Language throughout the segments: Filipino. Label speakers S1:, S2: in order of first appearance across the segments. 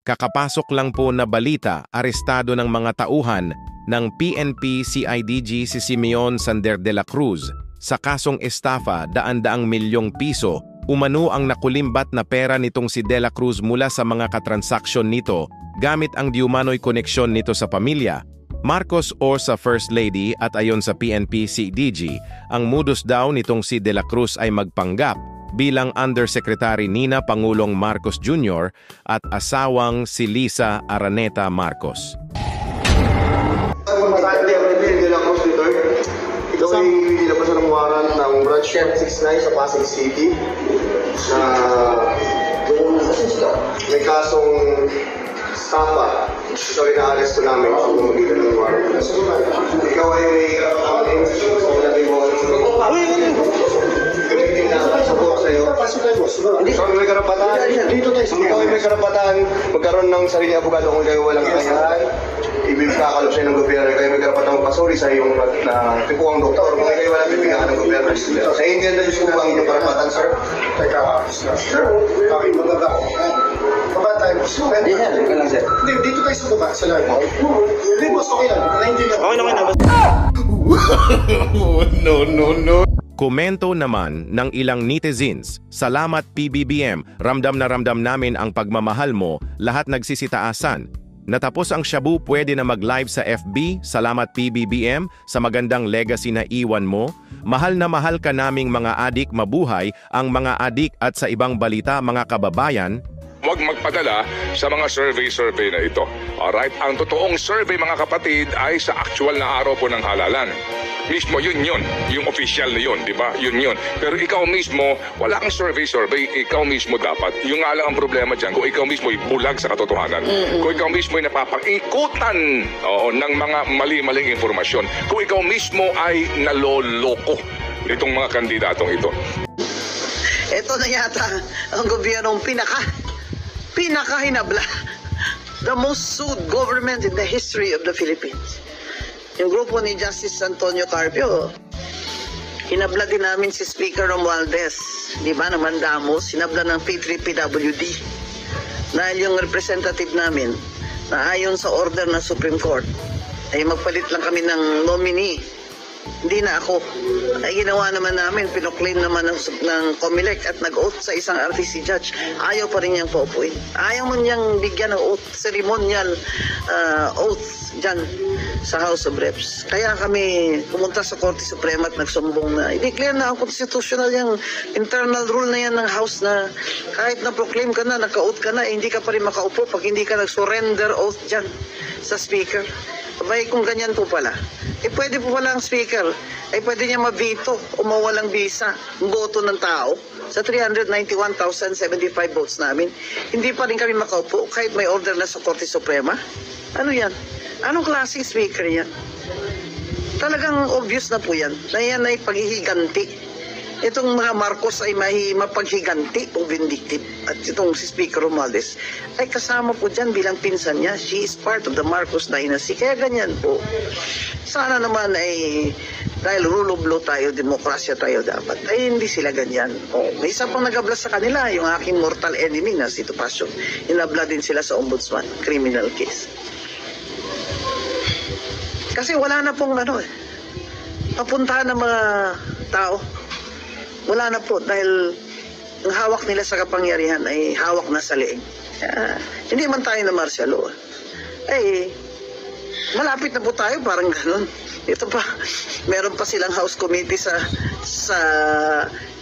S1: Kakapasok lang po na balita, arestado ng mga tauhan ng PNP CIDG si Simeon Sander de la Cruz sa kasong estafa daan-daang milyong piso. Umano ang nakulimbat na pera nitong si de la Cruz mula sa mga katransaksyon nito gamit ang diumano'y koneksyon nito sa pamilya Marcos o sa First Lady at ayon sa PNP CIDG, ang modus daw nitong si de la Cruz ay magpanggap bilang Undersecretary Nina Pangulong Marcos Jr. at asawang si Lisa Araneta Marcos.
S2: Ito ay nilabasan ng warrant ng branch 169 sa Pasig City na may kasong estafa. Ito ay na-arresto namin sa pamamagitan ng warrant. Ikaw ay may ikaw ay may karapatan magkaroon ng sarili abogado kung kayo walang kakayahan. Ibigkakalap sa'yo ng gobyerno, kayo may karapatang magpasuri sa iyong tipuang doktor kung kayo walang bibigyan ng gobyerno. Sa Indian na Diyos po ang inyong karapatan, sir.
S3: Teka, sir, bakit maganda ko? Baba tayo, boss. Hindi, dito tayo sa baba, sa lahat. Hindi, boss, okay lang. Naintindihan. Okay lang,
S1: No. Komento naman ng ilang netizens, "Salamat PBBM, ramdam na ramdam namin ang pagmamahal mo, lahat nagsisitaasan. Natapos ang shabu, pwede na mag-live sa FB, salamat PBBM sa magandang legacy na iwan mo. Mahal na mahal ka naming mga adik, mabuhay ang mga adik at sa ibang balita mga kababayan."
S4: Huwag magpadala sa mga survey na ito. Alright? Ang totoong survey mga kapatid ay sa actual na araw po ng halalan. Mismo yun. Yung official na yun, di ba? Yun. Pero ikaw mismo, wala kang survey. Ikaw mismo dapat. Yung nga lang ang problema dyan, kung ikaw mismo ay bulag sa katotohanan. Kung ikaw mismo ay napapag-ikutan ng mga mali-maling informasyon. Kung ikaw mismo ay naloloko itong mga kandidatong ito.
S5: Ito na yata ang gobyernong pinakahinabla. The most sued government in the history of the Philippines. Yung grupo ni Justice Antonio Carpio, hinabla din namin si Speaker Romualdez. Di ba naman damos, hinabla ng P3PWD. Dahil yung representative namin, na ayon sa order ng Supreme Court, ay magpalit lang kami ng nominee. Hindi na ako. Ay ginawa naman namin, pinoclaim naman ng COMELEC at nag-oath sa isang RTC judge. Ayaw pa rin niyang paupuin. Ayaw mo niyang bigyan ng oath, ceremonial oath dyan sa House of Reps. Kaya kami pumunta sa Korte Suprema at nagsumbong na i-declare na ang constitutional yung internal rule na yan ng House na kahit na-proclaim ka na, naka-oath ka na, hindi ka pa rin makaupo pag hindi ka nag-surrender oath dyan sa Speaker. Abay, kung ganyan po pala, pwede po pala ang Speaker, pwede niya ma-veto o mawalang bisa ang boto ng tao sa 391,075 votes namin. Hindi pa rin kami makaupo kahit may order na sa Korte Suprema. Ano yan? Anong klaseng Speaker yan? Talagang obvious na po yan, na yan ay paghihiganti. Itong mga Marcos ay mapaghiganti o vindictive. At itong si Speaker Romualdez ay kasama po dyan bilang pinsan niya. She is part of the Marcos dynasty. Kaya ganyan po. Sana naman ay dahil rule of law tayo, demokrasya tayo dapat, ay hindi sila ganyan. May isa pang nagabla sa kanila, yung aking mortal enemy na si Topacio. Inabla din sila sa ombudsman, criminal case. Kasi wala na pong papuntahan ng mga tao. Wala na po dahil ang hawak nila sa kapangyarihan ay hawak na sa leeg. Hindi man tayo na martial law. Malapit na po tayo, parang ganun. Ito pa, meron pa silang House Committee sa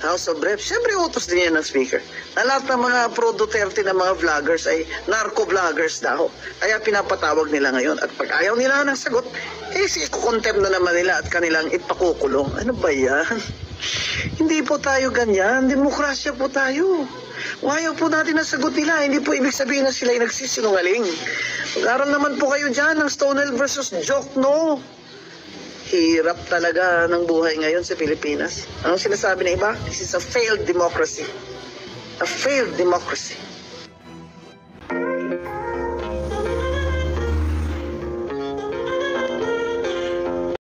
S5: House of Reps. Siyempre, utos din yan ng Speaker. Na lahat ng mga pro-Duterte na mga vloggers ay narco-vloggers daw. Kaya pinapatawag nila ngayon. At pag ayaw nila ng sagot, ikukontempt na naman nila at kanilang ipakukulong. Ano ba yan? Hindi po tayo ganyan. Demokrasya po tayo. Ayaw po natin ang sagot nila. Hindi po ibig sabihin na sila ay nagsisinungaling. Mag-aral naman po kayo dyan ng Stonewall versus Jokno. Hirap talaga ng buhay ngayon sa Pilipinas. Anong sinasabi na iba? This is a failed democracy. A failed democracy.